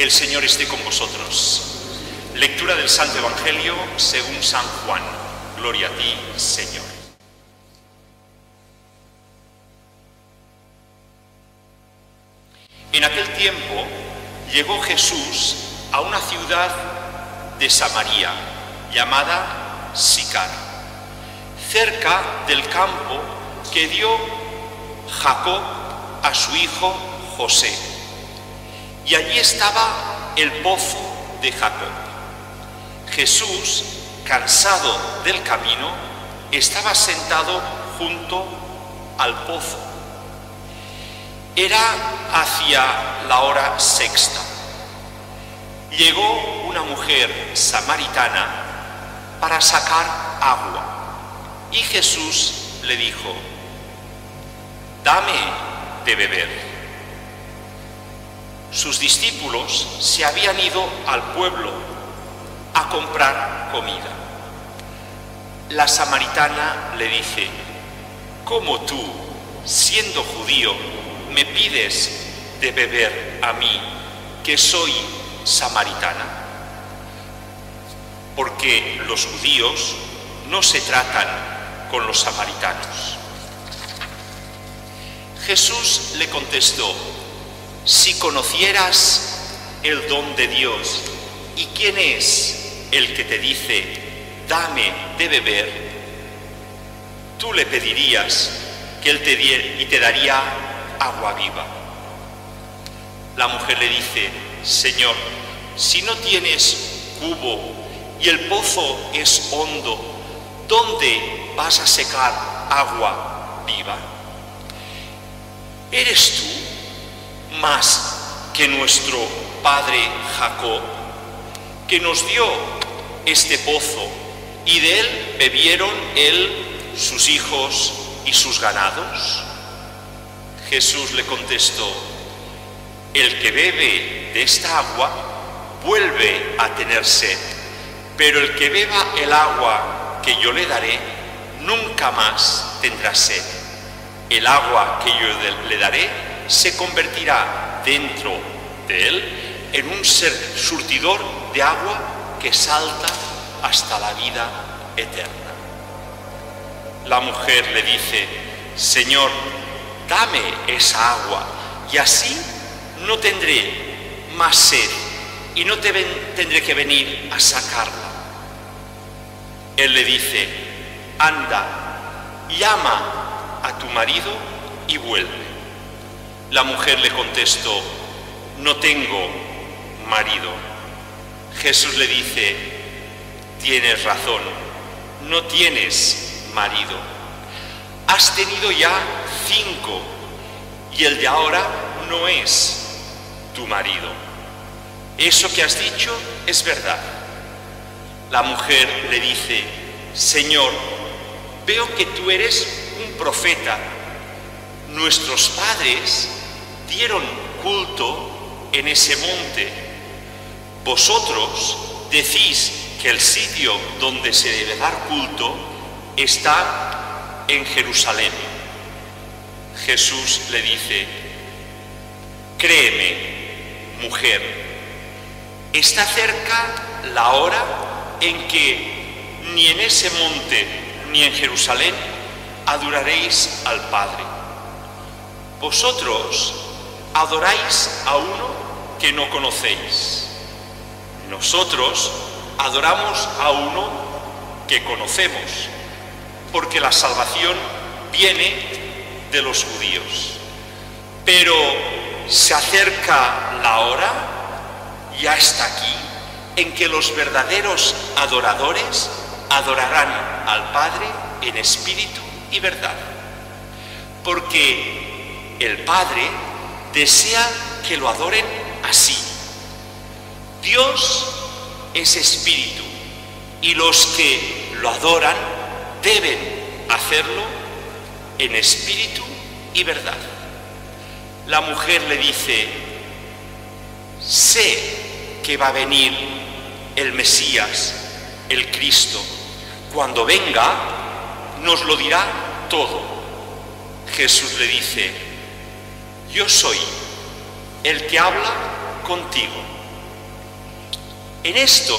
El Señor esté con vosotros. Lectura del Santo Evangelio según San Juan. Gloria a ti, Señor. En aquel tiempo llegó Jesús a una ciudad de Samaria llamada Sicar, cerca del campo que dio Jacob a su hijo José. Y allí estaba el pozo de Jacob. Jesús, cansado del camino, estaba sentado junto al pozo. Era hacia la hora sexta. Llegó una mujer samaritana para sacar agua y Jesús le dijo: «Dame de beber». Sus discípulos se habían ido al pueblo a comprar comida. La samaritana le dice: «¿Cómo tú, siendo judío, me pides de beber a mí, que soy samaritana?» Porque los judíos no se tratan con los samaritanos. Jesús le contestó: «Si conocieras el don de Dios y quién es el que te dice, dame de beber, tú le pedirías que él te diera y te daría agua viva». La mujer le dice: «Señor, si no tienes cubo y el pozo es hondo, ¿dónde vas a secar agua viva? ¿Eres tú más que nuestro padre Jacob, que nos dio este pozo y de él bebieron él, sus hijos y sus ganados?» Jesús le contestó: «El que bebe de esta agua vuelve a tener sed, pero el que beba el agua que yo le daré nunca más tendrá sed. El agua que yo le daré se convertirá dentro de él en un surtidor de agua que salta hasta la vida eterna». La mujer le dice: «Señor, dame esa agua y así no tendré más sed y no tendré que venir a sacarla». Él le dice: «Anda, llama a tu marido y vuelve». La mujer le contestó: «No tengo marido». Jesús le dice: «Tienes razón, no tienes marido. Has tenido ya 5 y el de ahora no es tu marido. Eso que has dicho es verdad». La mujer le dice: «Señor, veo que tú eres un profeta. Nuestros padres dieron culto en ese monte. Vosotros decís que el sitio donde se debe dar culto está en Jerusalén». Jesús le dice: «Créeme, mujer, está cerca la hora en que ni en ese monte ni en Jerusalén adoraréis al Padre. Vosotros adoráis a uno que no conocéis. Nosotros adoramos a uno que conocemos, porque la salvación viene de los judíos. Pero se acerca la hora, ya está aquí, en que los verdaderos adoradores adorarán al Padre en espíritu y verdad, porque el Padre desea que lo adoren así. Dios es espíritu y los que lo adoran deben hacerlo en espíritu y verdad». La mujer le dice: «Sé que va a venir el Mesías, el Cristo. Cuando venga, nos lo dirá todo». Jesús le dice: «Yo soy el que habla contigo». En esto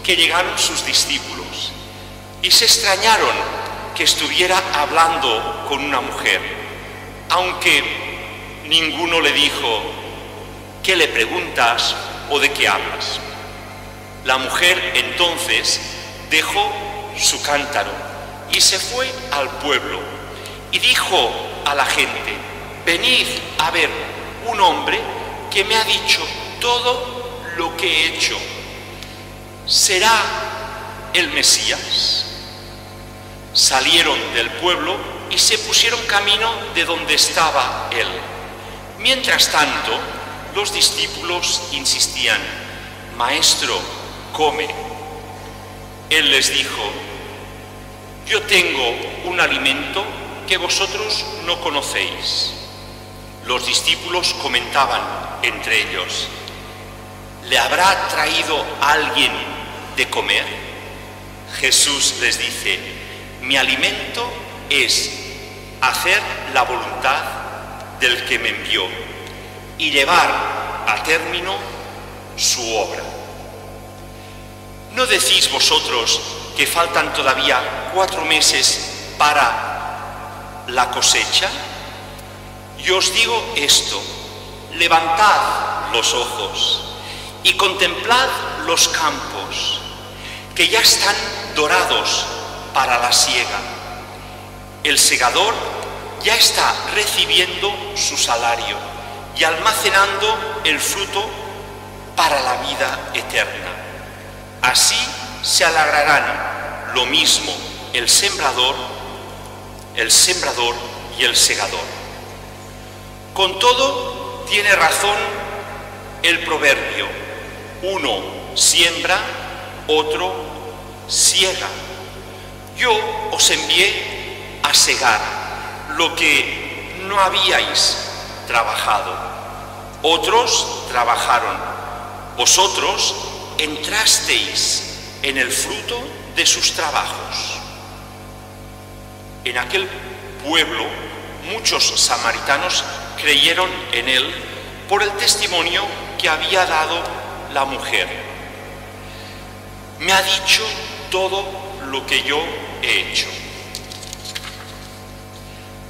que llegaron sus discípulos y se extrañaron que estuviera hablando con una mujer, aunque ninguno le dijo: ¿qué le preguntas o de qué hablas? La mujer entonces dejó su cántaro y se fue al pueblo y dijo a la gente: venid a ver un hombre que me ha dicho todo lo que he hecho. ¿Será el Mesías? Salieron del pueblo y se pusieron camino de donde estaba él. Mientras tanto, los discípulos insistían: Maestro, come. Él les dijo: yo tengo un alimento que vosotros no conocéis. Los discípulos comentaban entre ellos: ¿le habrá traído alguien de comer? Jesús les dice: mi alimento es hacer la voluntad del que me envió y llevar a término su obra. ¿No decís vosotros que faltan todavía 4 meses para la cosecha? Yo os digo esto: levantad los ojos y contemplad los campos, que ya están dorados para la siega. El segador ya está recibiendo su salario y almacenando el fruto para la vida eterna. Así se alegrarán lo mismo el sembrador y el segador. Con todo, tiene razón el proverbio: uno siembra, otro siega. Yo os envié a segar lo que no habíais trabajado. Otros trabajaron. Vosotros entrasteis en el fruto de sus trabajos. En aquel pueblo, muchos samaritanos creyeron en él por el testimonio que había dado la mujer. Me ha dicho todo lo que yo he hecho.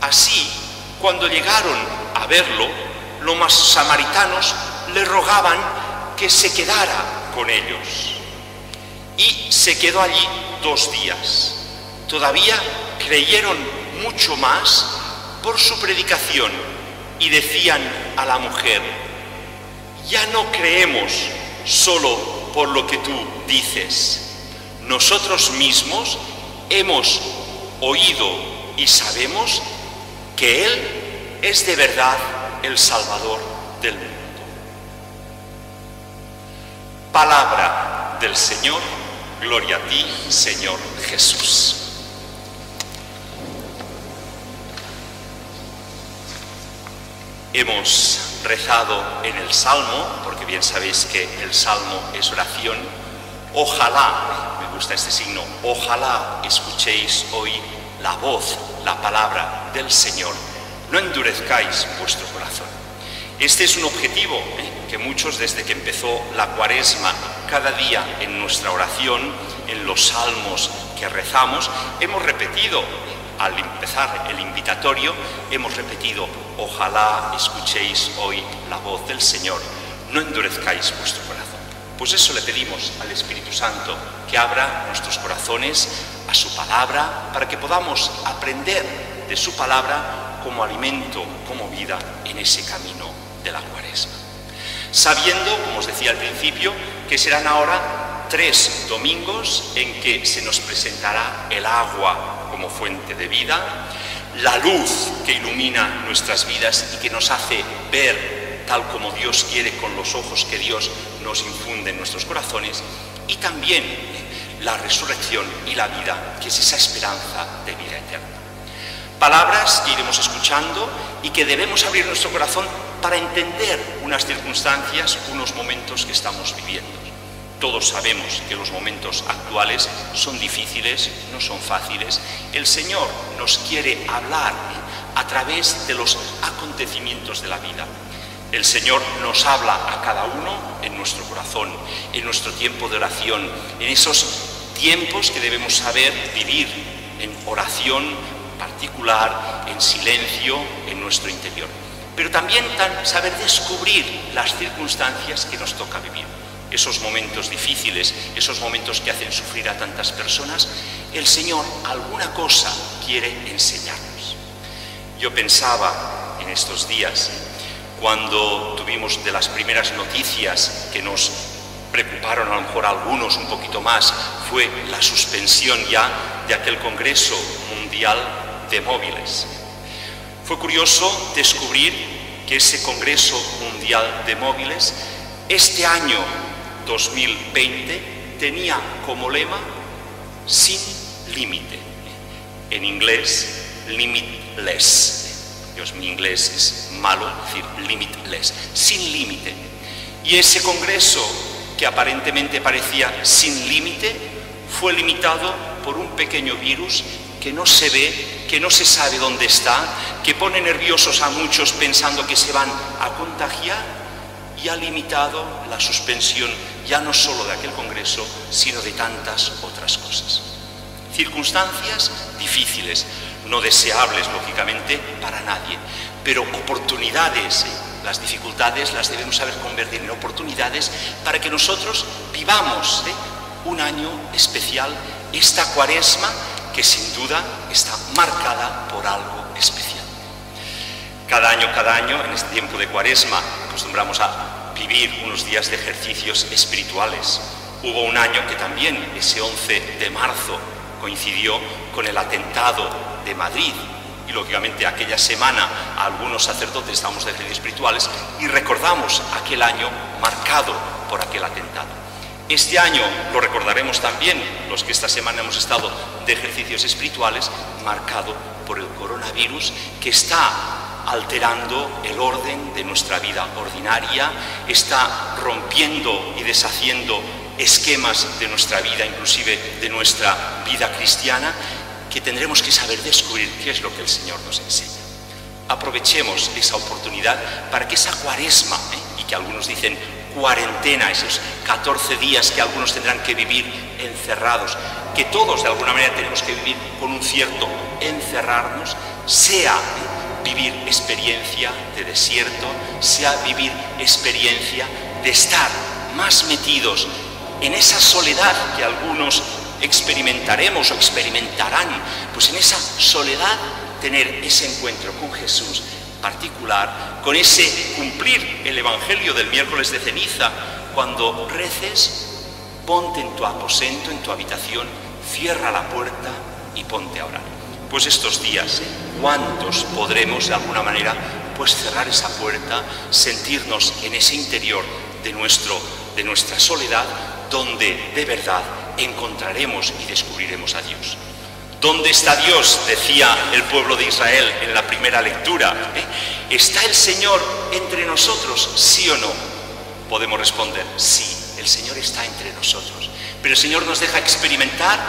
Así, cuando llegaron a verlo, los samaritanos le rogaban que se quedara con ellos. Y se quedó allí 2 días. Todavía creyeron mucho más por su predicación y decían a la mujer: ya no creemos solo por lo que tú dices. Nosotros mismos hemos oído y sabemos que Él es de verdad el Salvador del mundo. Palabra del Señor. Gloria a ti, Señor Jesús. Hemos rezado en el Salmo, porque bien sabéis que el Salmo es oración. Ojalá, me gusta este signo, ojalá escuchéis hoy la voz, la palabra del Señor. No endurezcáis vuestro corazón. Este es un objetivo que muchos, desde que empezó la Cuaresma, cada día en nuestra oración, en los salmos que rezamos, hemos repetido. Al empezar el invitatorio, hemos repetido: ojalá escuchéis hoy la voz del Señor, no endurezcáis vuestro corazón. Pues eso le pedimos al Espíritu Santo, que abra nuestros corazones a su palabra, para que podamos aprender de su palabra como alimento, como vida en ese camino de la Cuaresma. Sabiendo, como os decía al principio, que serán ahora 3 domingos en que se nos presentará el agua como fuente de vida, la luz que ilumina nuestras vidas y que nos hace ver tal como Dios quiere, con los ojos que Dios nos infunde en nuestros corazones, y también la resurrección y la vida, que es esa esperanza de vida eterna. Palabras que iremos escuchando y que debemos abrir nuestro corazón para entender unas circunstancias, unos momentos que estamos viviendo. Todos sabemos que los momentos actuales son difíciles, no son fáciles. El Señor nos quiere hablar a través de los acontecimientos de la vida. El Señor nos habla a cada uno en nuestro corazón, en nuestro tiempo de oración, en esos tiempos que debemos saber vivir en oración particular, en silencio, en nuestro interior. Pero también saber descubrir las circunstancias que nos toca vivir. Esos momentos difíciles, esos momentos que hacen sufrir a tantas personas, el Señor alguna cosa quiere enseñarnos. Yo pensaba en estos días, cuando tuvimos de las primeras noticias que nos preocuparon a lo mejor a algunos un poquito más, fue la suspensión ya de aquel Congreso Mundial de Móviles. Fue curioso descubrir que ese Congreso Mundial de Móviles, este año 2020, tenía como lema sin límite. En inglés, limitless. Mi inglés es malo, es decir, limitless, sin límite. Y ese congreso, que aparentemente parecía sin límite, fue limitado por un pequeño virus que no se ve, que no se sabe dónde está, que pone nerviosos a muchos pensando que se van a contagiar, y ha limitado la suspensión ya no solo de aquel congreso, sino de tantas otras cosas. Circunstancias difíciles, no deseables, lógicamente, para nadie, pero oportunidades. Las dificultades las debemos saber convertir en oportunidades para que nosotros vivamos un año especial, esta Cuaresma, que sin duda está marcada por algo especial. Cada año, en este tiempo de Cuaresma, acostumbramos a vivir unos días de ejercicios espirituales. Hubo un año que también, ese 11 de marzo, coincidió con el atentado de Madrid, y lógicamente aquella semana algunos sacerdotes estábamos de ejercicios espirituales y recordamos aquel año marcado por aquel atentado. Este año lo recordaremos también, los que esta semana hemos estado de ejercicios espirituales, marcado por el coronavirus, que está alterando el orden de nuestra vida ordinaria, está rompiendo y deshaciendo esquemas de nuestra vida, inclusive de nuestra vida cristiana, que tendremos que saber descubrir qué es lo que el Señor nos enseña. Aprovechemos esa oportunidad para que esa Cuaresma, y que algunos dicen cuarentena, esos 14 días que algunos tendrán que vivir encerrados, que todos de alguna manera tenemos que vivir con un cierto encerrarnos, sea vivir experiencia de desierto, sea vivir experiencia de estar más metidos en esa soledad que algunos experimentaremos o experimentarán, pues en esa soledad tener ese encuentro con Jesús particular, con ese cumplir el Evangelio del miércoles de ceniza. Cuando reces, ponte en tu aposento, en tu habitación, cierra la puerta y ponte a orar. Pues estos días, ¿cuántos podremos de alguna manera pues cerrar esa puerta, sentirnos en ese interior de nuestra soledad, donde de verdad encontraremos y descubriremos a Dios? ¿Dónde está Dios?, decía el pueblo de Israel en la primera lectura. ¿Está el Señor entre nosotros, sí o no? Podemos responder, sí, el Señor está entre nosotros. Pero el Señor nos deja experimentar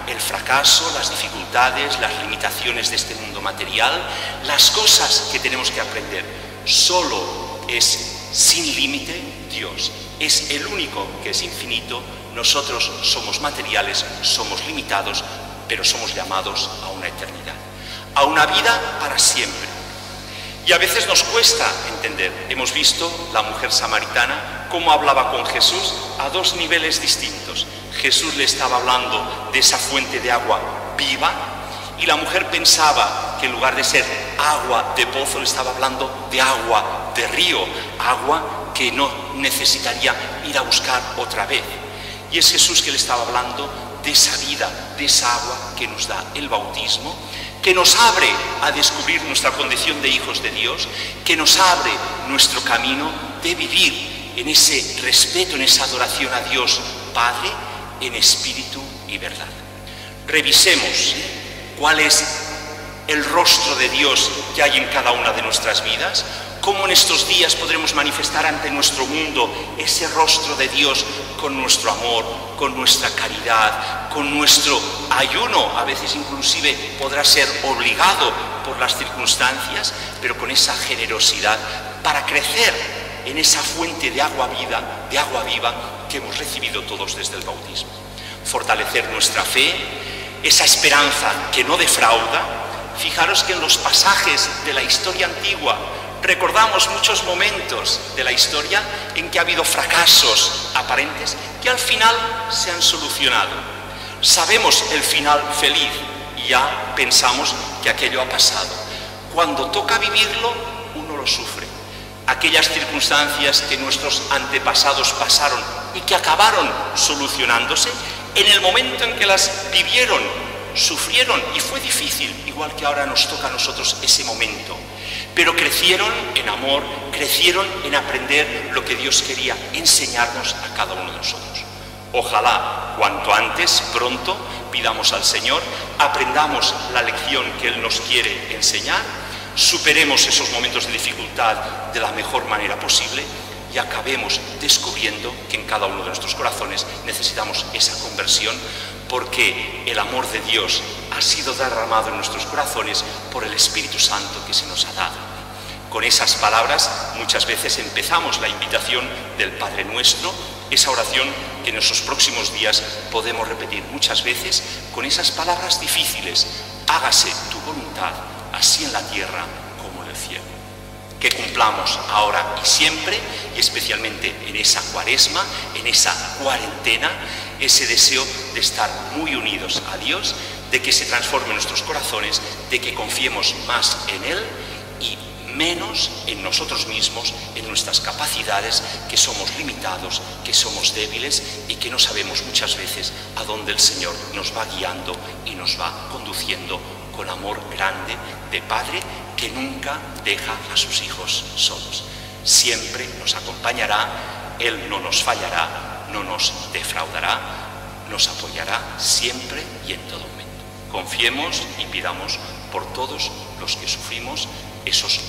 el fracaso, las dificultades, las limitaciones de este mundo material, las cosas que tenemos que aprender. Solo es sin límite Dios. Es el único que es infinito. Nosotros somos materiales, somos limitados, pero somos llamados a una eternidad, a una vida para siempre. Y a veces nos cuesta entender. Hemos visto la mujer samaritana cómo hablaba con Jesús a dos niveles distintos. Jesús le estaba hablando de esa fuente de agua viva y la mujer pensaba que en lugar de ser agua de pozo le estaba hablando de agua de río, agua que no necesitaría ir a buscar otra vez. Y es Jesús que le estaba hablando de esa vida, de esa agua que nos da el bautismo, que nos abre a descubrir nuestra condición de hijos de Dios, que nos abre nuestro camino de vivir en ese respeto, en esa adoración a Dios Padre, en espíritu y verdad. Revisemos cuál es el rostro de Dios que hay en cada una de nuestras vidas, cómo en estos días podremos manifestar ante nuestro mundo ese rostro de Dios con nuestro amor, con nuestra caridad, con nuestro ayuno. A veces inclusive podrá ser obligado por las circunstancias, pero con esa generosidad para crecer en esa fuente de agua viva que hemos recibido todos desde el bautismo. Fortalecer nuestra fe, esa esperanza que no defrauda. Fijaros que en los pasajes de la historia antigua recordamos muchos momentos de la historia en que ha habido fracasos aparentes que al final se han solucionado. Sabemos el final feliz y ya pensamos que aquello ha pasado. Cuando toca vivirlo, uno lo sufre. Aquellas circunstancias que nuestros antepasados pasaron y que acabaron solucionándose, en el momento en que las vivieron, sufrieron y fue difícil, igual que ahora nos toca a nosotros ese momento. Pero crecieron en amor, crecieron en aprender lo que Dios quería enseñarnos a cada uno de nosotros. Ojalá, cuanto antes, pronto, pidamos al Señor, aprendamos la lección que Él nos quiere enseñar, superemos esos momentos de dificultad de la mejor manera posible y acabemos descubriendo que en cada uno de nuestros corazones necesitamos esa conversión, porque el amor de Dios ha sido derramado en nuestros corazones por el Espíritu Santo que se nos ha dado. Con esas palabras muchas veces empezamos la invitación del Padre Nuestro, esa oración que en esos próximos días podemos repetir muchas veces con esas palabras difíciles: hágase tu voluntad, así en la tierra como en el cielo. Que cumplamos ahora y siempre, y especialmente en esa cuaresma, en esa cuarentena, ese deseo de estar muy unidos a Dios, de que se transformen nuestros corazones, de que confiemos más en Él y menos en nosotros mismos, en nuestras capacidades, que somos limitados, que somos débiles y que no sabemos muchas veces a dónde el Señor nos va guiando y nos va conduciendo con amor grande de Padre que nunca deja a sus hijos solos. Siempre nos acompañará, Él no nos fallará, no nos defraudará, nos apoyará siempre y en todo momento. Confiemos y pidamos por todos los que sufrimos esos